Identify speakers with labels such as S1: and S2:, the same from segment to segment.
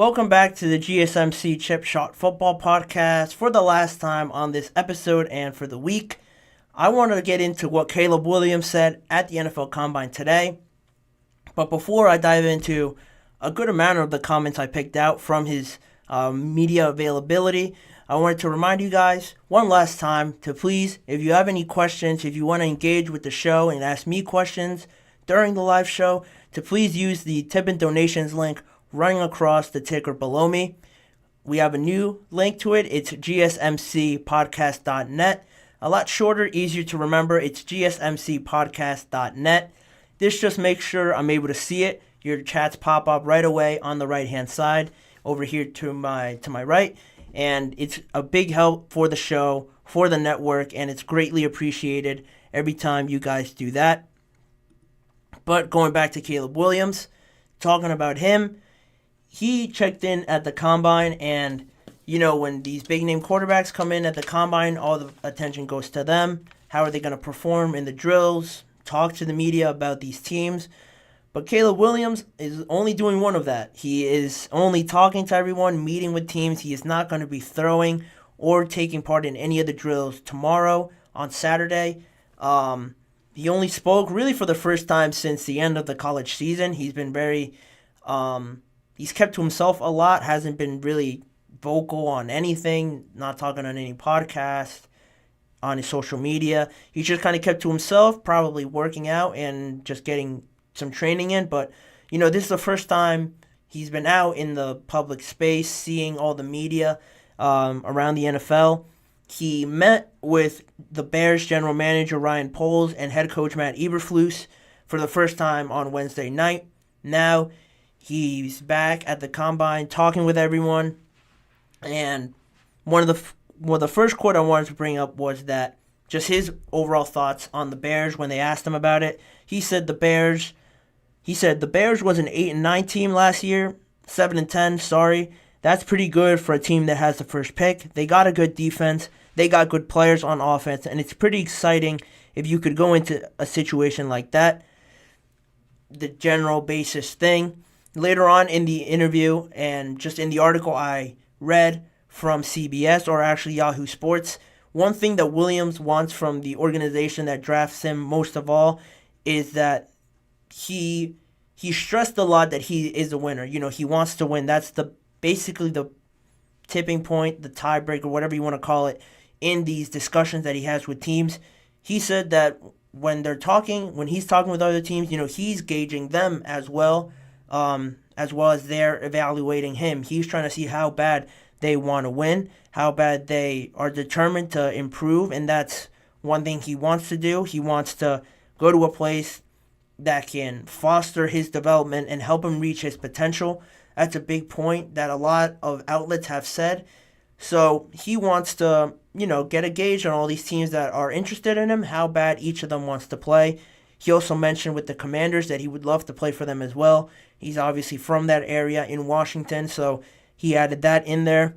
S1: Welcome back to the GSMC Chip Shot Football Podcast. For the last time on this episode and for the week, I want to get into what Caleb Williams said at the NFL Combine today. But before I dive into a good amount of the comments I picked out from his media availability, I wanted to remind you guys one last time to please, if you have any questions, if you want to engage with the show and ask me questions during the live show, to please use the tip and donations link running across the ticker below me. We have a new link to it. It's gsmcsportsnetwork.net. A lot shorter, easier to remember. It's gsmcsportsnetwork.net. This just makes sure I'm able to see it. Your chats pop up right away on the right-hand side over here to my right. And it's a big help for the show, for the network, and it's greatly appreciated every time you guys do that. But going back to Caleb Williams, talking about him, he checked in at the Combine, and, when these big-name quarterbacks come in at the Combine, all the attention goes to them. How are they going to perform in the drills? Talk to the media about these teams. But Caleb Williams is only doing one of that. He is only talking to everyone, meeting with teams. He is not going to be throwing or taking part in any of the drills tomorrow on Saturday. He only spoke really for the first time since the end of the college season. He's been very... he's kept to himself a lot, hasn't been really vocal on anything, not talking on any podcast, on his social media. He just kind of kept to himself, probably working out and just getting some training in. But, this is the first time he's been out in the public space, seeing all the media around the NFL. He met with the Bears general manager Ryan Poles and head coach Matt Eberflus for the first time on Wednesday night. Now he's back at the Combine talking with everyone. And one of the first quote I wanted to bring up was that just his overall thoughts on the Bears when they asked him about it. He said the Bears was an 8-9 team last year, 7-10, sorry. That's pretty good for a team that has the first pick. They got a good defense. They got good players on offense, and it's pretty exciting if you could go into a situation like that. The general basis thing. Later on in the interview and just in the article I read from CBS, or actually Yahoo Sports, one thing that Williams wants from the organization that drafts him most of all is that he stressed a lot that he is a winner. He wants to win. That's basically the tipping point, the tiebreaker, whatever you want to call it, in these discussions that he has with teams. He said that when he's talking with other teams, he's gauging them as well as they're evaluating him. He's trying to see how bad they want to win, how bad they are determined to improve, and that's one thing he wants to do. He wants to go to a place that can foster his development and help him reach his potential. That's a big point that a lot of outlets have said. So he wants to, get a gauge on all these teams that are interested in him, how bad each of them wants to play. He also mentioned with the Commanders that he would love to play for them as well. He's obviously from that area in Washington, so he added that in there.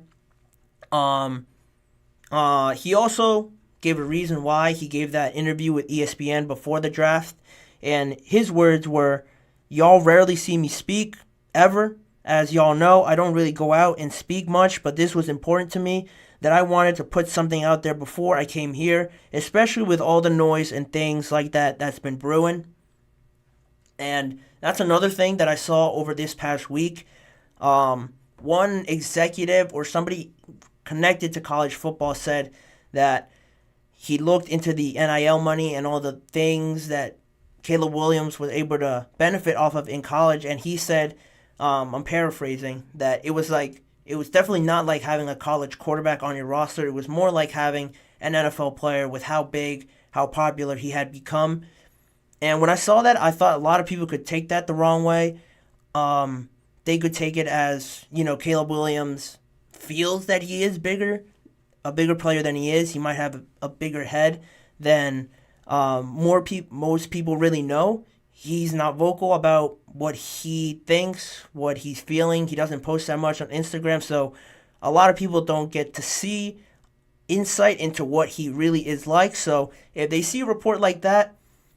S1: He also gave a reason why he gave that interview with ESPN before the draft, and his words were, "Y'all rarely see me speak, ever. As y'all know, I don't really go out and speak much, but this was important to me, that I wanted to put something out there before I came here, especially with all the noise and things like that that's been brewing." And that's another thing that I saw over this past week. One executive or somebody connected to college football said that he looked into the NIL money and all the things that Caleb Williams was able to benefit off of in college, and he said, I'm paraphrasing, that it was definitely not like having a college quarterback on your roster. It was more like having an NFL player with how big, how popular he had become. And when I saw that, I thought a lot of people could take that the wrong way. They could take it as, Caleb Williams feels that he is a bigger player than he is. He might have a bigger head than most people really know. He's not vocal about what he thinks, what he's feeling. He doesn't post that much on Instagram, so a lot of people don't get to see insight into what he really is like. So if they see a report like that,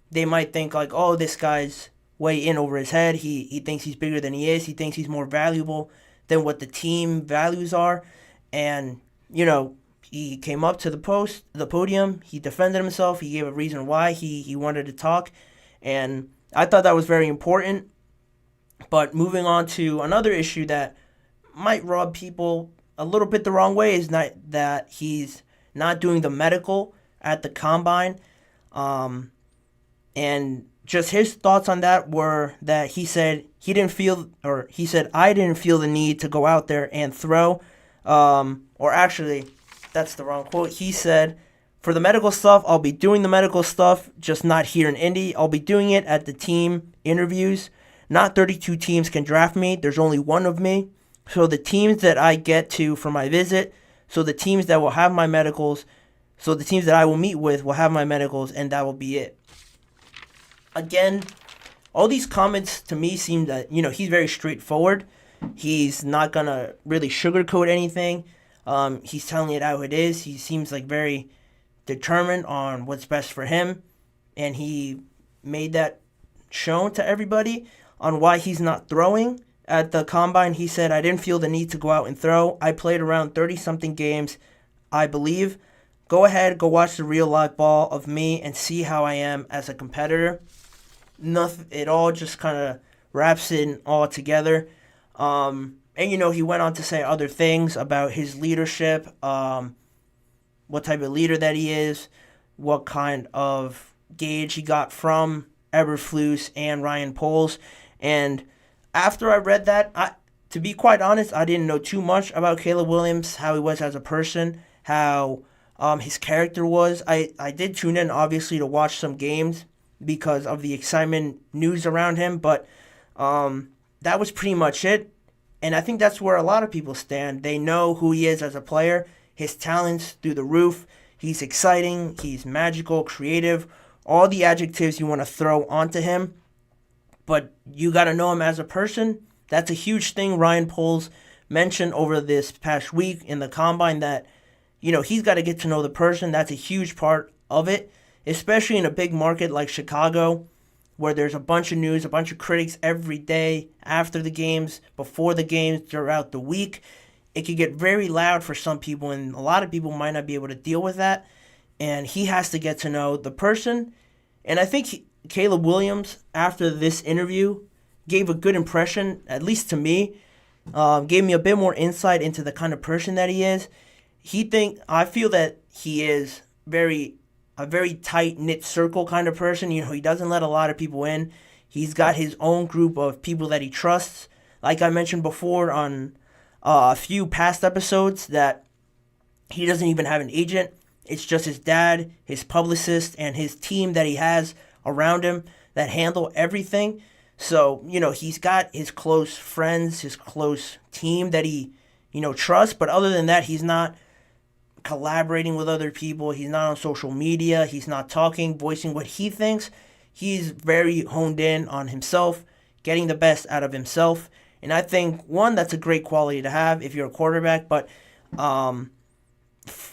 S1: they might think like, oh, this guy's way in over his head. He thinks he's bigger than he is. He thinks he's more valuable than what the team values are. And, you know, he came up to the podium, he defended himself, he gave a reason why he wanted to talk, and I thought that was very important. But moving on to another issue that might rub people a little bit the wrong way is not that he's not doing the medical at the combine. And just his thoughts on that were that he said I didn't feel the need to go out there and throw. Or actually, that's the wrong quote. He said, for the medical stuff, I'll be doing the medical stuff, just not here in Indy. I'll be doing it at the team interviews. Not 32 teams can draft me. There's only one of me. So the teams that I get to for my visit, so the teams that will have my medicals, so the teams that I will meet with will have my medicals, and that will be it. Again, all these comments to me seem that, he's very straightforward. He's not going to really sugarcoat anything. He's telling it how it is. He seems like very determined on what's best for him, and he made that shown to everybody on why he's not throwing. At the combine, he said, I didn't feel the need to go out and throw. I played around 30-something games, I believe. Go ahead, go watch the real live ball of me and see how I am as a competitor. Nothing, it all just kind of wraps it all together. And, he went on to say other things about his leadership, what type of leader that he is, what kind of gauge he got from Eberflus and Ryan Poles. And after I read that, to be quite honest, I didn't know too much about Caleb Williams, how he was as a person, how his character was. I did tune in, obviously, to watch some games because of the excitement news around him, but that was pretty much it. And I think that's where a lot of people stand. They know who he is as a player, his talents through the roof. He's exciting, he's magical, creative, all the adjectives you want to throw onto him. But you got to know him as a person. That's a huge thing Ryan Poles mentioned over this past week in the combine, that, he's got to get to know the person. That's a huge part of it, especially in a big market like Chicago, where there's a bunch of news, a bunch of critics every day, after the games, before the games, throughout the week. It could get very loud for some people, and a lot of people might not be able to deal with that. And he has to get to know the person. And I think Caleb Williams, after this interview, gave a good impression, at least to me. Gave me a bit more insight into the kind of person that he is. I feel that he is a very tight-knit circle kind of person. He doesn't let a lot of people in. He's got his own group of people that he trusts. Like I mentioned before on a few past episodes, that he doesn't even have an agent. It's just his dad, his publicist, and his team that he has around him that handle everything. So, he's got his close friends, his close team that he, trusts. But other than that, he's not collaborating with other people. He's not on social media. He's not voicing what he thinks. He's very honed in on himself, getting the best out of himself. And I think, one, that's a great quality to have if you're a quarterback. But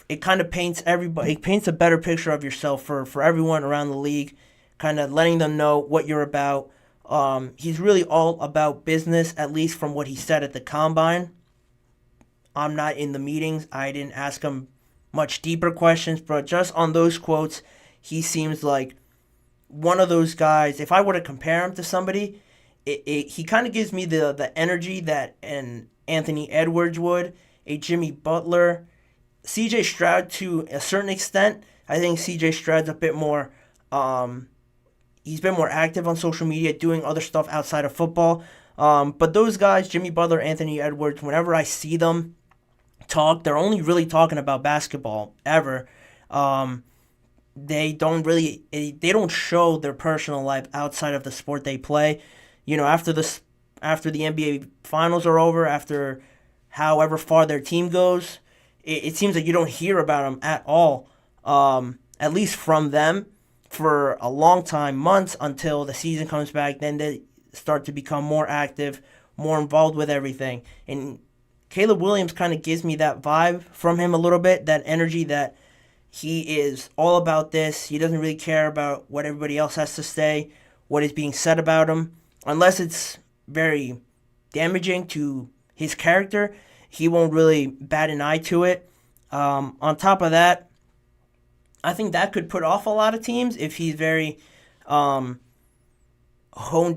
S1: it kind of paints a better picture of yourself for everyone around the league, kind of letting them know what you're about. He's really all about business, at least from what he said at the combine. I'm not in the meetings. I didn't ask him much deeper questions, but just on those quotes, he seems like one of those guys. If I were to compare him to somebody, he kind of gives me the energy that an Anthony Edwards would, a Jimmy Butler, CJ Stroud to a certain extent. I think CJ Stroud's a bit more, he's been more active on social media, doing other stuff outside of football. But those guys, Jimmy Butler, Anthony Edwards, whenever I see them talk, they're only really talking about basketball ever. They don't show their personal life outside of the sport they play. After the NBA finals are over, after however far their team goes, it seems like you don't hear about them at all, at least from them, for a long time, months, until the season comes back. Then they start to become more active, more involved with everything. And Caleb Williams kind of gives me that vibe from him a little bit, that energy that he is all about this. He doesn't really care about what everybody else has to say, what is being said about him, unless it's very damaging to his character, he won't really bat an eye to it. On top of that, I think that could put off a lot of teams if he's very honed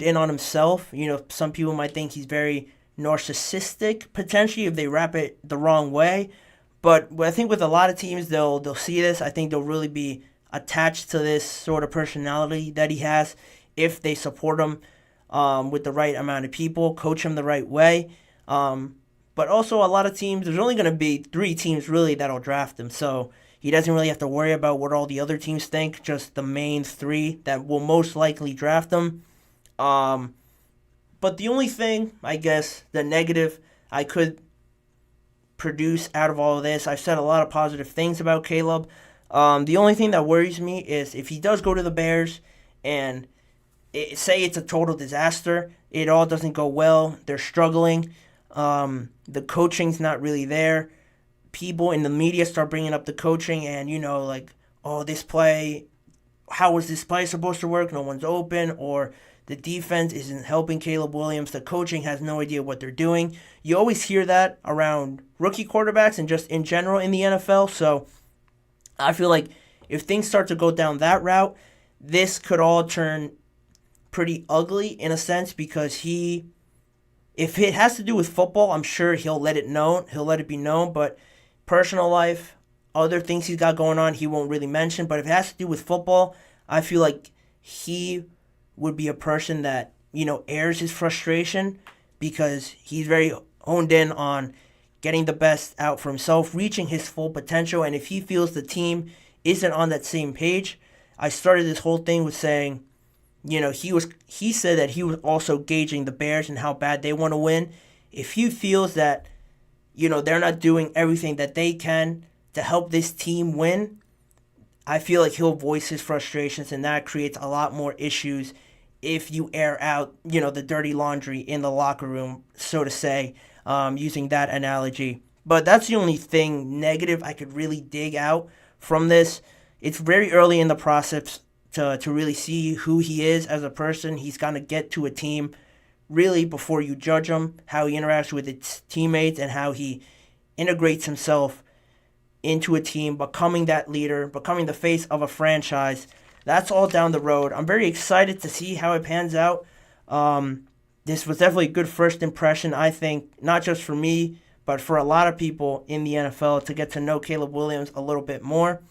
S1: in on himself. Some people might think he's very narcissistic, potentially, if they wrap it the wrong way. But I think with a lot of teams, they'll see this. I think they'll really be attached to this sort of personality that he has if they support him with the right amount of people, coach him the right way. But also a lot of teams, there's only going to be 3 teams really that'll draft him. So he doesn't really have to worry about what all the other teams think, just the main 3 that will most likely draft him. But the only thing, I guess, the negative I could produce out of all of this, I've said a lot of positive things about Caleb. The only thing that worries me is if he does go to the Bears and say it's a total disaster, it all doesn't go well, they're struggling, the coaching's not really there, people in the media start bringing up the coaching and, oh, this play, how was this play supposed to work? No one's open, or the defense isn't helping Caleb Williams. The coaching has no idea what they're doing. You always hear that around rookie quarterbacks and just in general in the NFL. So I feel like if things start to go down that route, this could all turn pretty ugly in a sense, because if it has to do with football, I'm sure he'll let it be known, but personal life, other things he's got going on, he won't really mention. But if it has to do with football, I feel like he would be a person that, airs his frustration, because he's very honed in on getting the best out for himself, reaching his full potential. And if he feels the team isn't on that same page, I started this whole thing with saying, he said that he was also gauging the Bears and how bad they want to win. If he feels that, they're not doing everything that they can to help this team win, I feel like he'll voice his frustrations, and that creates a lot more issues if you air out, the dirty laundry in the locker room, so to say, using that analogy. But that's the only thing negative I could really dig out from this. It's very early in the process to really see who he is as a person. He's got to get to a team really before you judge him, how he interacts with his teammates and how he integrates himself into a team, becoming that leader, becoming the face of a franchise. That's all down the road. I'm very excited to see how it pans out. This was definitely a good first impression, I think, not just for me, but for a lot of people in the NFL to get to know Caleb Williams a little bit more.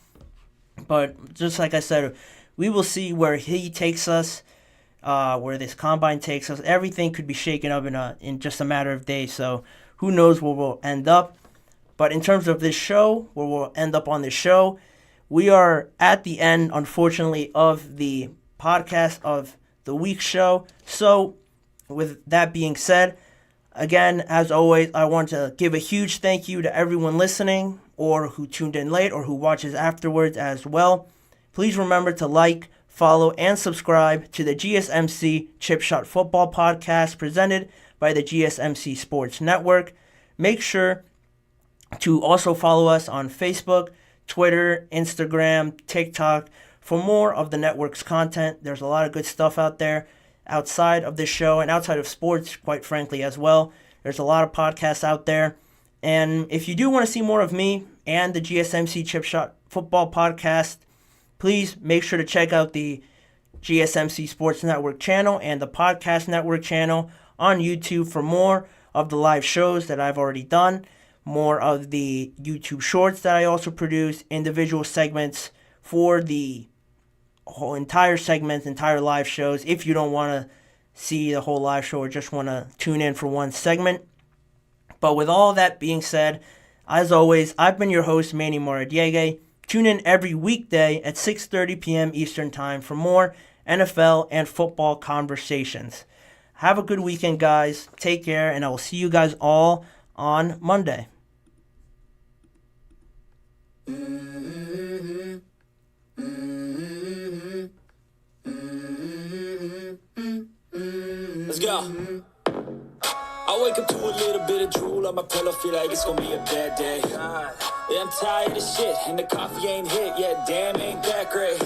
S1: But just like I said, we will see where he takes us, where this combine takes us. Everything could be shaken up in just a matter of days, so who knows where we'll end up. But in terms of this show, where we'll end up on this show, we are at the end, unfortunately, of the podcast of the week show. So with that being said, again, as always, I want to give a huge thank you to everyone listening, or who tuned in late, or who watches afterwards as well. Please remember to like, follow, and subscribe to the GSMC Chip Shot Football Podcast presented by the GSMC Sports Network. Make sure to also follow us on Facebook, Twitter, Instagram, TikTok for more of the network's content. There's a lot of good stuff out there outside of this show and outside of sports, quite frankly, as well. There's a lot of podcasts out there. And if you do want to see more of me and the GSMC Chip Shot Football Podcast, please make sure to check out the GSMC Sports Network channel and the Podcast Network channel on YouTube for more of the live shows that I've already done, more of the YouTube shorts that I also produce, individual segments for the whole entire segments, entire live shows, if you don't want to see the whole live show or just want to tune in for one segment. But with all that being said, as always, I've been your host, Manny Moradiege. Tune in every weekday at 6:30 p.m. Eastern Time for more NFL and football conversations. Have a good weekend, guys. Take care, and I will see you guys all on Monday.
S2: Let's go. I wake up to a little bit of drool on my pillow, feel like it's gonna be a bad day. Yeah, I'm tired of shit, and the coffee ain't hit yet, damn, ain't that great.